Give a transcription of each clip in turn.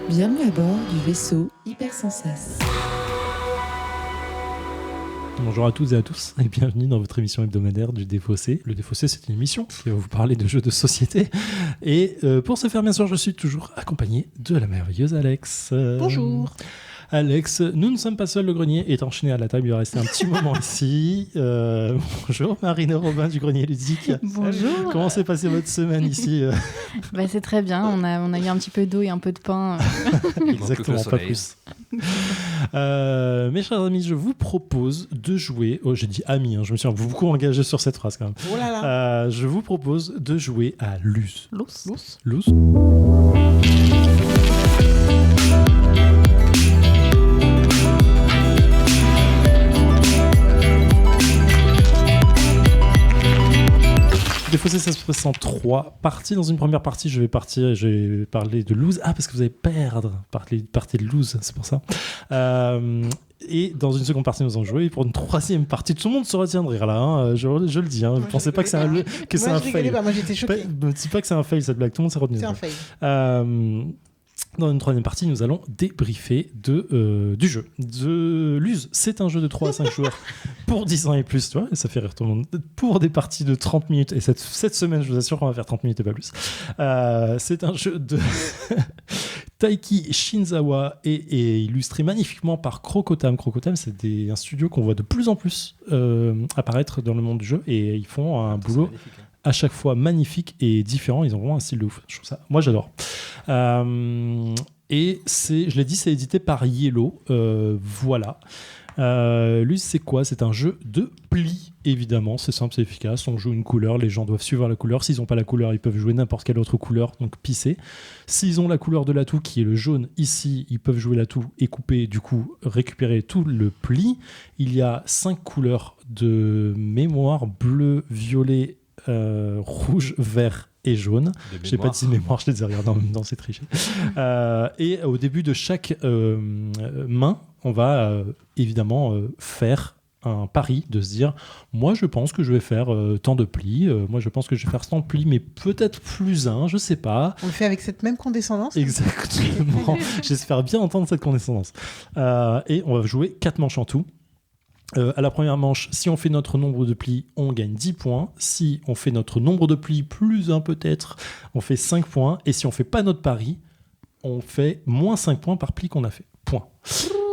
Bienvenue à bord du vaisseau Hypersensas. Bonjour à toutes et à tous et bienvenue dans votre émission hebdomadaire du Défaussé. Le Défaussé, c'est une émission qui va vous parler de jeux de société. Et pour ce faire, bien sûr, je suis toujours accompagné de la merveilleuse Alex. Bonjour. Alex, nous ne sommes pas seuls, le grenier est enchaîné à la table, il va rester un petit moment ici. Bonjour Marine Robin du Grenier Ludique. Bonjour. Comment s'est passée votre semaine ici C'est très bien, on a eu un petit peu d'eau et un peu de pain. Exactement, pas plus. Mes chers amis, je vous propose de jouer... Oh, j'ai dit amis, je me suis beaucoup engagé sur cette phrase quand même. Oh là là. Je vous propose de jouer à Luz. Luz. Défaussé, ça se passe en 3 parties. Dans une première partie, je vais parler de Luz. Ah, parce que vous allez parler de Luz, c'est pour ça. Et dans une seconde partie, nous allons jouer. Et pour une troisième partie, tout le monde se retiendra de rire là. Je le dis. Ne pensez pas que c'est un fail. Moi, j'étais choquée. Ne dis pas que c'est un fail, cette blague. Tout le monde s'est retenu. C'est un fail. Dans une troisième partie, nous allons débriefer du jeu. De Luz, c'est un jeu de 3 à 5 joueurs pour 10 ans et plus, tu vois, et ça fait rire tout le monde. Pour des parties de 30 minutes, et cette semaine, je vous assure qu'on va faire 30 minutes et pas plus. C'est un jeu de Taiki Shinzawa et illustré magnifiquement par Crocotam. Crocotam, c'est un studio qu'on voit de plus en plus apparaître dans le monde du jeu, et ils font un boulot à chaque fois magnifique et différent. Ils ont vraiment un style de ouf. Je trouve ça, moi j'adore. Et je l'ai dit, c'est édité par Yellow. Voilà. Luz, c'est quoi ? C'est un jeu de pli, évidemment. C'est simple, c'est efficace. On joue une couleur, les gens doivent suivre la couleur. S'ils n'ont pas la couleur, ils peuvent jouer n'importe quelle autre couleur, donc pisser. S'ils ont la couleur de l'atout, qui est le jaune ici, ils peuvent jouer l'atout et couper, du coup, récupérer tout le pli. Il y a 5 couleurs de mémoire: bleu, violet, rouge, vert et jaune. J'ai pas dit mémoire, je les ai regardés en même temps, c'est triché. Et au début de chaque main, on va évidemment faire un pari de se dire, moi je pense que je vais faire tant de plis, moi je pense que je vais faire tant de plis, mais peut-être plus un, je sais pas. On le fait avec cette même condescendance. Exactement. J'espère bien entendre cette condescendance. Et on va jouer 4 manches en tout. À la première manche, si on fait notre nombre de plis, on gagne 10 points. Si on fait notre nombre de plis plus un peut-être, on fait 5 points. Et si on fait pas notre pari, on fait moins 5 points par pli qu'on a fait. Point.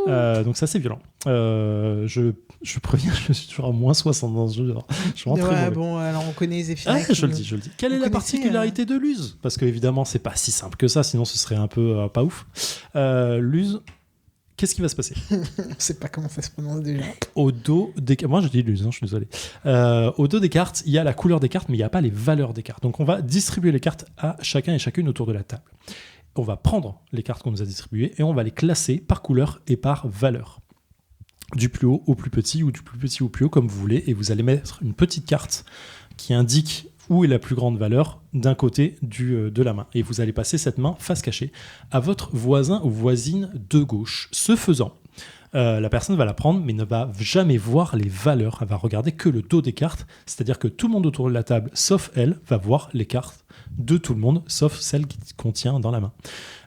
Donc ça, c'est violent. Je préviens, je suis toujours à moins 60 dans ce jeu. Je suis vraiment très mauvais. Bon, alors on connaît Zéphirine. Je le dis. Quelle est la particularité de Luz ? Parce qu'évidemment, c'est pas si simple que ça, sinon ce serait un peu pas ouf. Luz... Qu'est-ce qui va se passer ? Je sais pas comment ça se prononce déjà. Au dos des cartes, moi je dis Luz, je suis désolé. Au dos des cartes, il y a la couleur des cartes, mais il n'y a pas les valeurs des cartes. Donc on va distribuer les cartes à chacun et chacune autour de la table. On va prendre les cartes qu'on nous a distribuées et on va les classer par couleur et par valeur. Du plus haut au plus petit ou du plus petit au plus haut, comme vous voulez. Et vous allez mettre une petite carte qui indique où est la plus grande valeur d'un côté de la main. Et vous allez passer cette main face cachée à votre voisin ou voisine de gauche. Ce faisant, la personne va la prendre, mais ne va jamais voir les valeurs. Elle va regarder que le dos des cartes. C'est-à-dire que tout le monde autour de la table, sauf elle, va voir les cartes de tout le monde, sauf celle qu'on tient dans la main.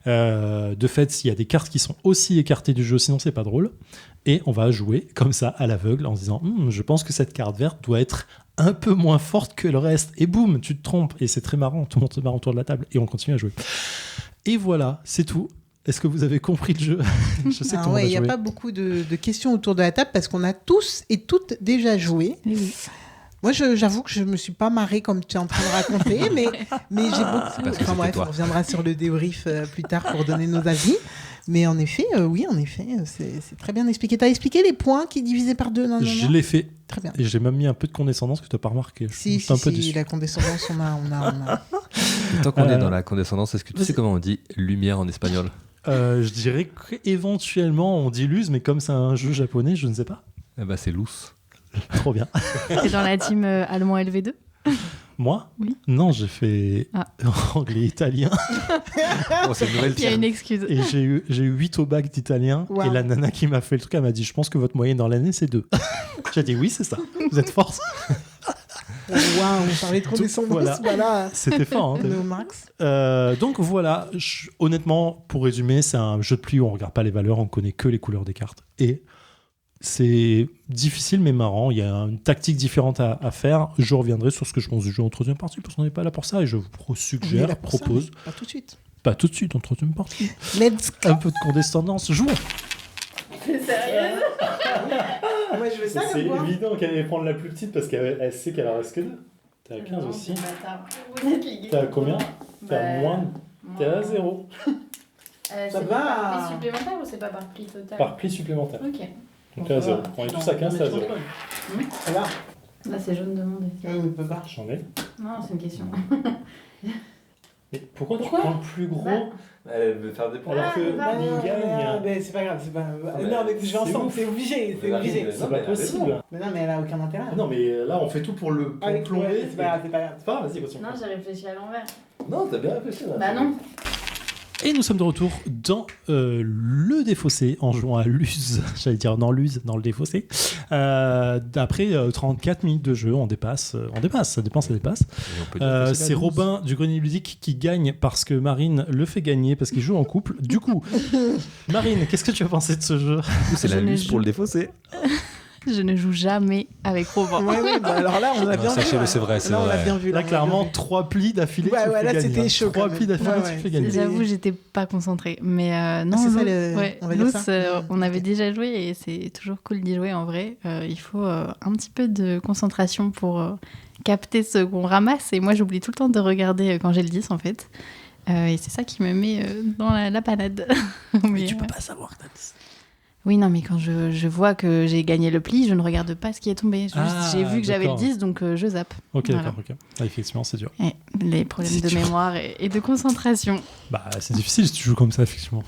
De fait, il y a des cartes qui sont aussi écartées du jeu, sinon c'est pas drôle. Et on va jouer comme ça à l'aveugle en se disant je pense que cette carte verte doit être un peu moins forte que le reste. Et boum, tu te trompes. Et c'est très marrant, tout le monde se marre autour de la table et on continue à jouer. Et voilà, c'est tout. Est-ce que vous avez compris le jeu ? Je sais que il n'y a pas beaucoup de questions autour de la table parce qu'on a tous et toutes déjà joué. Oui. Moi, j'avoue que je ne me suis pas marrée comme tu es en train de raconter, mais j'ai beaucoup... Enfin bref, on reviendra sur le débrief plus tard pour donner nos avis. Mais en effet, c'est très bien expliqué. Tu as expliqué les points qui divisaient par 2 ? Non. Je l'ai fait. Très bien. Et j'ai même mis un peu de condescendance que tu n'as pas remarqué. Si, la condescendance, on a. Tant qu'on est dans la condescendance, est-ce que tu sais comment on dit lumière en espagnol ? Je dirais qu'éventuellement on dit Luz, mais comme c'est un jeu japonais, je ne sais pas. C'est luz. Trop bien. T'es dans la team allemand LV2 ? Moi ? Oui. Non, j'ai fait anglais italien. C'est une nouvelle Il y a une excuse. Et j'ai eu 8 au bac d'italien. Wow. Et la nana qui m'a fait le truc, elle m'a dit, je pense que votre moyenne dans l'année, c'est 2. J'ai dit, oui, c'est ça. Vous êtes forte. Waouh, on parlait de condescendance, voilà. C'était fort. Hein, No Max. donc voilà, honnêtement, pour résumer, c'est un jeu de pli où on regarde pas les valeurs, on connaît que les couleurs des cartes. Et c'est difficile mais marrant. Il y a une tactique différente à faire. Je reviendrai sur ce que je pense du jeu en troisième partie parce qu'on n'est pas là pour ça et je vous suggère, propose. Pas tout de suite. Pas tout de suite en troisième partie. Let's go. Un peu de condescendance, jouons. T'es sérieuse? Moi, je veux ça, C'est quoi. évident qu'elle allait prendre la plus petite parce qu'elle sait qu'elle en reste que 2. T'es à 15 aussi. T'es à combien? T'es à moins. T'es à 0. C'est va. par pli supplémentaire ou c'est pas par pli total? Par pli supplémentaire. Ok. Donc à 0. On est tous à 15, c'est à 0. Ça va. Là, c'est jaune demandé. Oui, on peut pas. J'en ai. Non, c'est une question. Mais pourquoi tu Pourquoi prends le plus gros Elle veut faire des points. alors que il gagne? Mais c'est pas grave, c'est pas. mais Non, mais je vais c'est ensemble, ouf. c'est obligé, c'est Mais obligé. Marine, C'est pas possible. Mais non, mais elle a aucun intérêt. Non, mais là, on fait tout pour le Allez, plomber. ouais, c'est pas grave, c'est pas grave. C'est pas grave, vas-y, continue. Non, j'ai réfléchi à l'envers. Non, t'as bien réfléchi là. Bah non. Et nous sommes de retour dans le défaussé, en jouant à Luz, j'allais dire dans Luz, dans le défaussé. Après 34 minutes de jeu, on dépasse, ça dépasse. Et on peut dire que C'est la loose. Robin du Grenier Ludique qui gagne parce que Marine le fait gagner, parce qu'il joue en couple. Du coup, Marine, qu'est-ce que tu as pensé de ce jeu? C'est la Je ne luce joue- pour le défausser. Je ne joue jamais avec Robin. Ouais, bah alors là, on l'a Non, bien vu. sachez-le, c'est vrai, c'est Là, on l'a vrai. bien vu. Là, on l'a clairement, bien vu. 3 plis d'affilée, Ouais, tu ouais, fais là, gagner. c'était chaud 3 quand plis même. d'affilée, Ouais, tu fais ouais. gagner. J'avoue, j'étais pas concentrée. Mais non, c'est ça, ouais, on va dire Loose, ça. on avait déjà joué et c'est toujours cool d'y jouer en vrai. Il faut un petit peu de concentration pour capter ce qu'on ramasse. Et moi, j'oublie tout le temps de regarder quand j'ai le 10 en fait. Et c'est ça qui me met dans la panade. Mais tu peux pas savoir que t'as 10. Oui, non, mais quand je vois que j'ai gagné le pli, je ne regarde pas ce qui est tombé. J'ai vu que j'avais le d'accord. 10, donc je zappe. Ok, Voilà. d'accord, ok. Ah, effectivement, c'est dur. Et les problèmes C'est de dur. mémoire et de concentration. Bah, c'est difficile si tu joues comme ça, effectivement.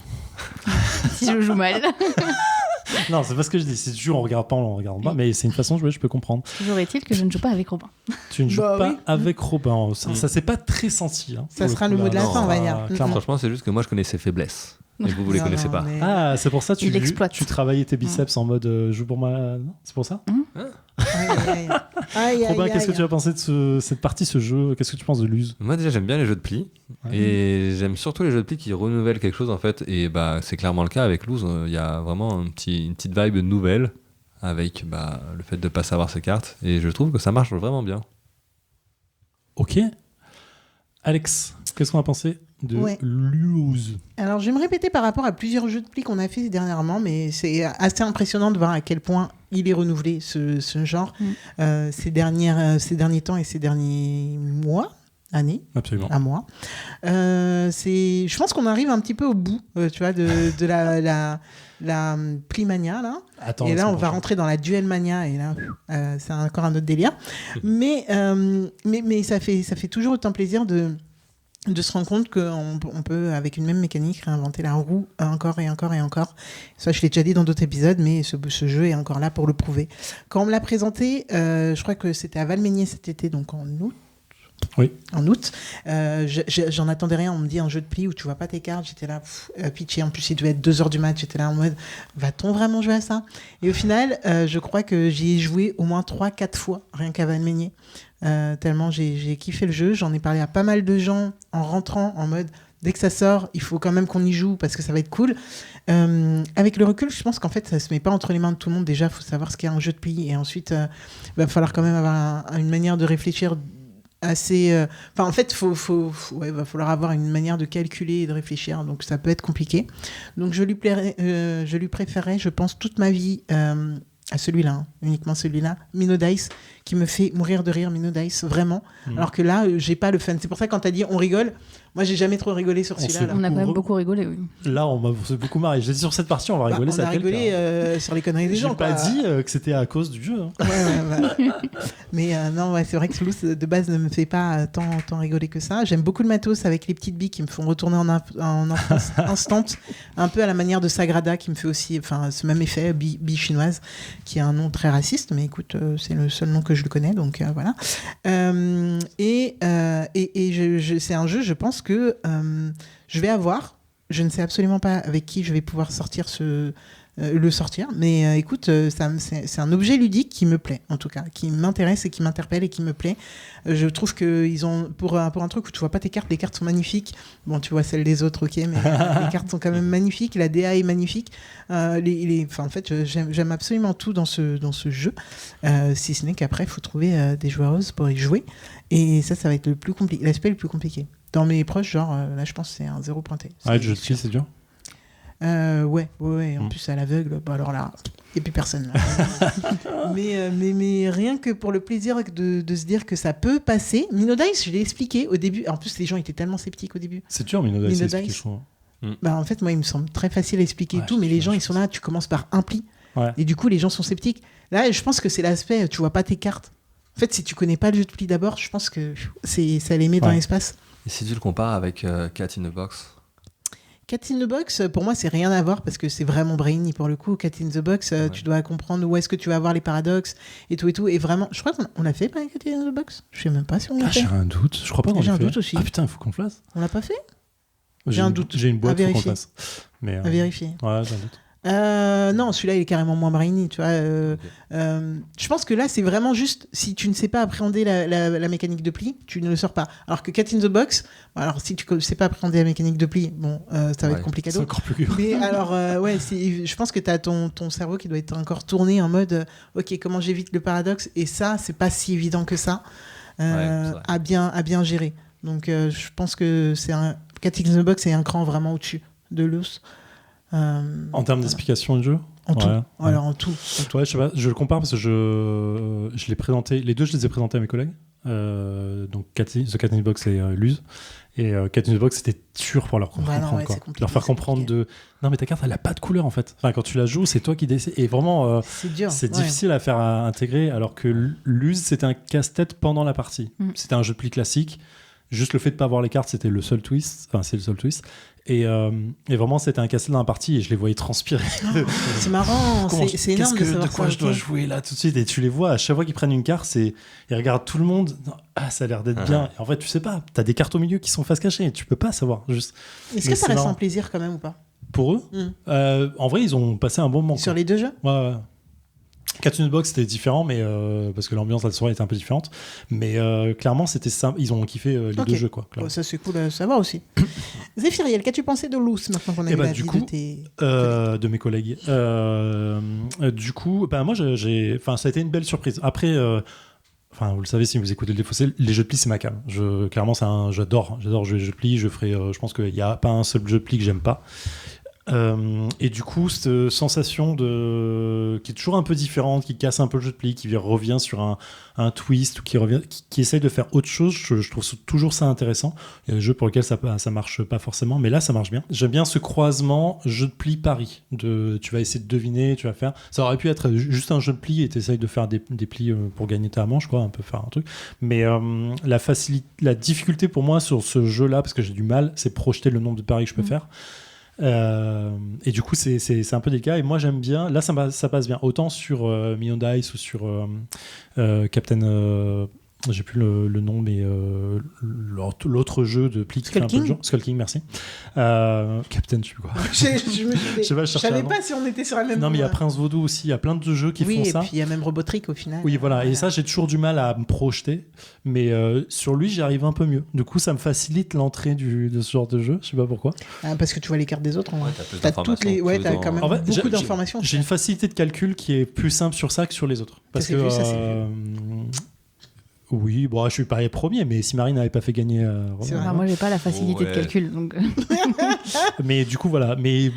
Si je joue mal. Non, c'est pas ce que je dis. Si tu joues, on regarde pas, on regarde pas. Mais c'est une façon de jouer, je peux comprendre. Toujours est-il que je ne joue pas avec Robin. Tu ne joues Bah pas oui. avec Robin. Ça c'est pas très senti. Hein, Ça pour sera coup, le mot de la là. fin, on va Non, dire. clairement. Franchement, c'est juste que moi je connais ses faiblesses. Et vous les Non, connaissez non, pas. mais- Ah, c'est pour ça Il exploite. tu travaillais tes biceps en mode joue pour moi. Non, c'est pour ça. Aïe, aïe, aïe. Robin, Aïe, qu'est-ce que aïe. tu as pensé de cette partie, ce jeu? Qu'est-ce que tu penses de Luz? Moi déjà j'aime bien les jeux de pli Ouais. et j'aime surtout les jeux de pli qui renouvellent quelque chose en fait et bah c'est clairement le cas avec Luz. Il y a vraiment une petite vibe nouvelle avec le fait de pas savoir ses cartes et je trouve que ça marche vraiment bien. Ok. Alex, qu'est-ce qu'on a pensé de Ouais. Luz? Alors, je vais me répéter par rapport à plusieurs jeux de pli qu'on a fait dernièrement, mais c'est assez impressionnant de voir à quel point il est renouvelé, ce genre, ces derniers temps et ces derniers mois, années. Absolument. À moi. Je pense qu'on arrive un petit peu au bout, tu vois, de la Plimania, là. Attends, Et là, c'est on bon. va rentrer dans la Duel Mania, et là, c'est encore un autre délire. mais ça fait toujours autant plaisir de se rendre compte qu'on peut, avec une même mécanique, réinventer la roue encore et encore et encore. Ça, je l'ai déjà dit dans d'autres épisodes, mais ce jeu est encore là pour le prouver. Quand on me l'a présenté, je crois que c'était à Valménier cet été, donc en août. Oui. En août. J'en attendais rien. On me dit un jeu de pli où tu vois pas tes cartes. J'étais là, pitché. En plus, il devait être 2h du mat. J'étais là en mode, va-t-on vraiment jouer à ça? Et au final, je crois que j'y ai joué au moins 3-4 fois, rien qu'à Valménier. Tellement j'ai kiffé le jeu. J'en ai parlé à pas mal de gens en rentrant en mode, dès que ça sort, il faut quand même qu'on y joue parce que ça va être cool. Avec le recul, je pense qu'en fait, ça se met pas entre les mains de tout le monde. Déjà, il faut savoir ce qu'est un jeu de pli. Et ensuite, il va falloir quand même avoir une manière de réfléchir assez... Enfin, en fait, il va falloir avoir une manière de calculer et de réfléchir. Donc, ça peut être compliqué. Donc, je lui préférerais, je pense, toute ma vie... à celui-là, hein, uniquement celui-là, Mino Dice, qui me fait mourir de rire, Mino Dice, vraiment. Alors que là, j'ai pas le fun. C'est pour ça que quand t'as dit on rigole, moi j'ai jamais trop rigolé sur On celui-là. s'est- Là. On a quand même Re- beaucoup rigolé, oui. Là, on s'est beaucoup marré. J'ai dit sur cette partie, on va rigoler, on ça a quelqu'un. rigolé sur les conneries des J'ai gens. pas quoi. dit que c'était à cause du jeu. Hein. Ouais. Mais non, c'est vrai que Toulouse, de base, ne me fait pas tant rigoler que ça. J'aime beaucoup le matos avec les petites billes qui me font retourner en enfance instant, un peu à la manière de Sagrada, qui me fait aussi ce même effet, bille chinoise, qui a un nom très raciste, mais écoute, c'est le seul nom que je le connais, donc voilà. C'est un jeu, je pense que je vais avoir. Je ne sais absolument pas avec qui je vais pouvoir sortir le sortir. Mais écoute, c'est un objet ludique qui me plaît, en tout cas, qui m'intéresse et qui m'interpelle et qui me plaît. Je trouve qu'ils ont, pour un truc où tu vois pas tes cartes, les cartes sont magnifiques. Bon, tu vois celles des autres, ok, mais les cartes sont quand même magnifiques. La DA est magnifique. En fait, j'aime absolument tout dans ce jeu. Si ce n'est qu'après, il faut trouver des joueuses pour y jouer. Et ça va être l'aspect le plus compliqué. Dans mes proches, genre, là, je pense que c'est un 0 pointé. Ouais, le jeu de fil, c'est dur. Ouais. En plus, à l'aveugle, alors là, il n'y a plus personne. Là. mais rien que pour le plaisir de se dire que ça peut passer. Mino Dice, je l'ai expliqué au début. En plus, les gens étaient tellement sceptiques au début. C'est dur, Mino Dice, c'est expliqué, je trouve. En fait, moi, il me semble très facile à expliquer et tout, mais les gens, ils sont là, tu commences par un pli. Ouais. Et du coup, les gens sont sceptiques. Là, je pense que c'est l'aspect, tu vois pas tes cartes. En fait, si tu connais pas le jeu de pli d'abord, je pense que ça les met dans l'espace. Et si tu le compares avec Cat in the Box? Cat in the Box, pour moi, c'est rien à voir parce que c'est vraiment brainy pour le coup. Cat in the Box, tu dois comprendre où est-ce que tu vas avoir les paradoxes et tout et tout. Et vraiment, je crois qu'on l'a fait pas Cat in the Box. Je sais même pas si on l'a fait. J'ai un doute. Je crois pas qu'on l'a fait. J'ai un doute aussi. Ah putain, il faut qu'on le fasse. On l'a pas fait. J'ai un doute. J'ai une boîte pour qu'on le fasse. Mais à vérifier. Ouais, j'ai un doute. Non, celui-là il est carrément moins brainy, tu vois. Je pense que là c'est vraiment juste si tu ne sais pas appréhender la mécanique de pli, tu ne le sors pas. Alors que Cat in the Box, alors si tu ne sais pas appréhender la mécanique de pli, bon, ça va être compliqué. C'est encore plus dur. Mais alors, je pense que tu as ton cerveau qui doit être encore tourné en mode ok, comment j'évite le paradoxe, et ça, c'est pas si évident que ça à bien gérer. Donc je pense que Cat in the Box est un cran vraiment au-dessus de l'os. En termes d'explication du jeu, en tout. Alors en tout. Ouais, je sais pas, je le compare parce que je l'ai présenté, les deux je les ai présentés à mes collègues, donc The Cat in the Box et Luz. Et Cat in the Box c'était dur pour leur comprendre, quoi. Leur faire comprendre non mais ta carte elle a pas de couleur en fait. Enfin quand tu la joues c'est toi qui décides et vraiment c'est difficile à faire intégrer, alors que Luz c'était un casse-tête pendant la partie. C'était un jeu de pli classique. Juste le fait de pas voir les cartes, c'était le seul twist. Enfin, c'est le seul twist. Et vraiment, c'était un casse-tête dans la partie et je les voyais transpirer. C'est marrant, c'est énorme de savoir de quoi je dois jouer là tout de suite. Et tu les vois, à chaque fois qu'ils prennent une carte, ils regardent tout le monde. Ça a l'air d'être bien. Et en fait, tu sais pas. T'as des cartes au milieu qui sont face cachée et tu peux pas savoir. Juste. Est-ce que ça reste un plaisir quand même ou pas? Pour eux, en vrai, ils ont passé un bon moment. Sur les deux jeux? Ouais. Cat in the Box c'était différent, mais parce que l'ambiance de la soirée était un peu différente, mais clairement c'était ça, ils ont kiffé les deux jeux quoi. Ça c'est cool à savoir aussi. Zéphiriel, qu'as-tu pensé de Loose maintenant qu'on a vu la vie de mes collègues? Du coup, moi ça a été une belle surprise. Après, vous le savez si vous écoutez le Défaussé, les jeux de pli c'est ma came. Clairement j'adore jouer les jeux de pli. Je pense qu'il n'y a pas un seul jeu de pli que j'aime pas. Et du coup cette sensation qui est toujours un peu différente, qui casse un peu le jeu de pli, qui revient sur un twist ou qui essaye de faire autre chose, je trouve toujours ça intéressant. Il y a des jeux pour lesquels ça marche pas forcément, mais là ça marche bien. J'aime bien ce croisement jeu de pli pari, tu vas essayer de deviner, tu vas faire, ça aurait pu être juste un jeu de pli et tu essayes de faire des plis pour gagner ta manche quoi, un peu faire un truc, mais la difficulté pour moi sur ce jeu là, parce que j'ai du mal, c'est projeter le nombre de paris que je peux faire. Et du coup c'est un peu délicat, et moi j'aime bien, là ça passe bien autant sur Mino Dice ou sur Captain j'ai plus le nom, mais l'autre jeu de pli qui fait un peu le genre, Skull King, merci. Captain, je sais plus quoi. Je savais pas si on était sur la même. Non, mais il y a Prince Vaudou aussi, il y a plein de jeux qui font ça. Oui, et puis il y a même Robotrick au final. Oui, voilà. Et ça, j'ai toujours du mal à me projeter, mais sur lui, j'y arrive un peu mieux. Du coup, ça me facilite l'entrée de ce genre de jeu. Je sais pas pourquoi. Parce que tu vois les cartes des autres. T'as quand même beaucoup d'informations. J'ai une facilité de calcul qui est plus simple sur ça que sur les autres. Parce que ça, c'est oui, bon, je suis pas les premiers, mais si Marie n'avait pas fait gagner. Moi, j'ai pas la facilité de calcul, donc. Mais du coup, voilà. Mais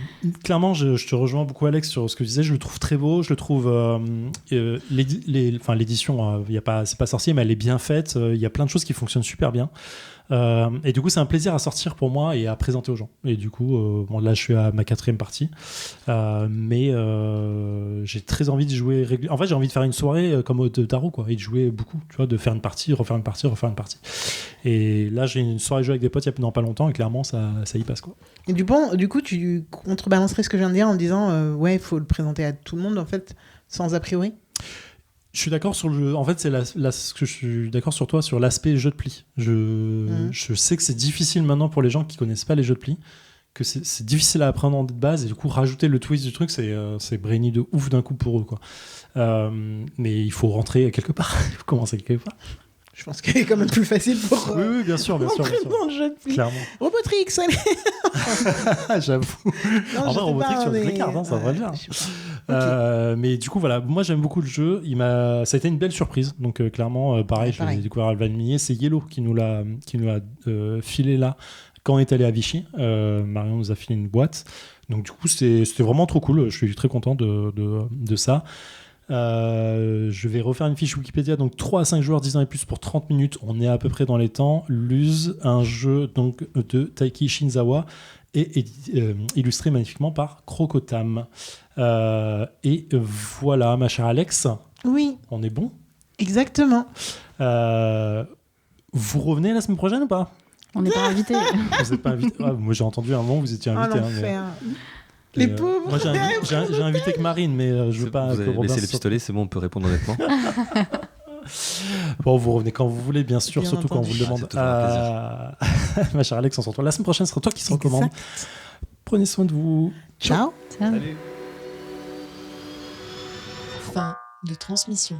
clairement, je te rejoins beaucoup, Alex, sur ce que tu disais. Je le trouve très beau. Je le trouve. L'édition, c'est pas sorcier, mais elle est bien faite. Il y a plein de choses qui fonctionnent super bien. Et du coup, c'est un plaisir à sortir pour moi et à présenter aux gens. Et du coup, là, je suis à ma 4e partie. Mais j'ai très envie de jouer régulièrement. En fait, j'ai envie de faire une soirée comme au tarot, quoi, et de jouer beaucoup. Tu vois, de faire une partie, refaire une partie, refaire une partie. Et là, j'ai une soirée jouée avec des potes il y a pas longtemps, et clairement, ça y passe, quoi. Et du coup, tu contrebalancerais ce que je viens de dire en disant, il faut le présenter à tout le monde, en fait, sans a priori. Je suis d'accord sur le. En fait, c'est ce que je suis d'accord sur toi sur l'aspect jeu de pli. Je sais que c'est difficile maintenant pour les gens qui connaissent pas les jeux de pli, que c'est difficile à apprendre de base, et du coup rajouter le twist du truc, c'est brainy de ouf d'un coup pour eux, quoi. Mais il faut rentrer quelque part, il faut commencer quelque part. Je pense qu'elle est quand même plus facile pour Oui, bien sûr. rentrer dans le jeu. Clairement. Robotrix, allez. J'avoue. En vrai, Robotrix sur toutes les cartes, ça va bien. Mais du coup, voilà, moi j'aime beaucoup le jeu. Ça a été une belle surprise. Donc clairement, pareil, je l'ai découvert à Alban Minier. C'est Yellow qui nous l'a filé là quand on est allé à Vichy. Marion nous a filé une boîte. Donc du coup, c'était vraiment trop cool. Je suis très content de ça. Je vais refaire une fiche Wikipédia. Donc 3 à 5 joueurs 10 ans et plus pour 30 minutes. On est à peu près dans les temps. Luz, un jeu donc de Taiki Shinzawa et illustré magnifiquement par Crocotam. Et voilà, ma chère Alex. Oui. On est bon. Exactement. Vous revenez la semaine prochaine ou pas? On n'est pas invité. Vous n'êtes pas invité. Moi j'ai entendu un moment vous étiez invité. Les pauvres. Moi j'ai invité que Marine, mais je veux pas. Vous avez baissé les pistolets, c'est bon, on peut répondre honnêtement. Bon, vous revenez quand vous voulez, bien sûr, Bien surtout entendu. quand on vous le demande. C'est toujours un Ma chère Alex, on se retrouve la semaine prochaine, ce sera toi qui se recommande. Prenez soin de vous. Ciao. Tiens. Fin de transmission.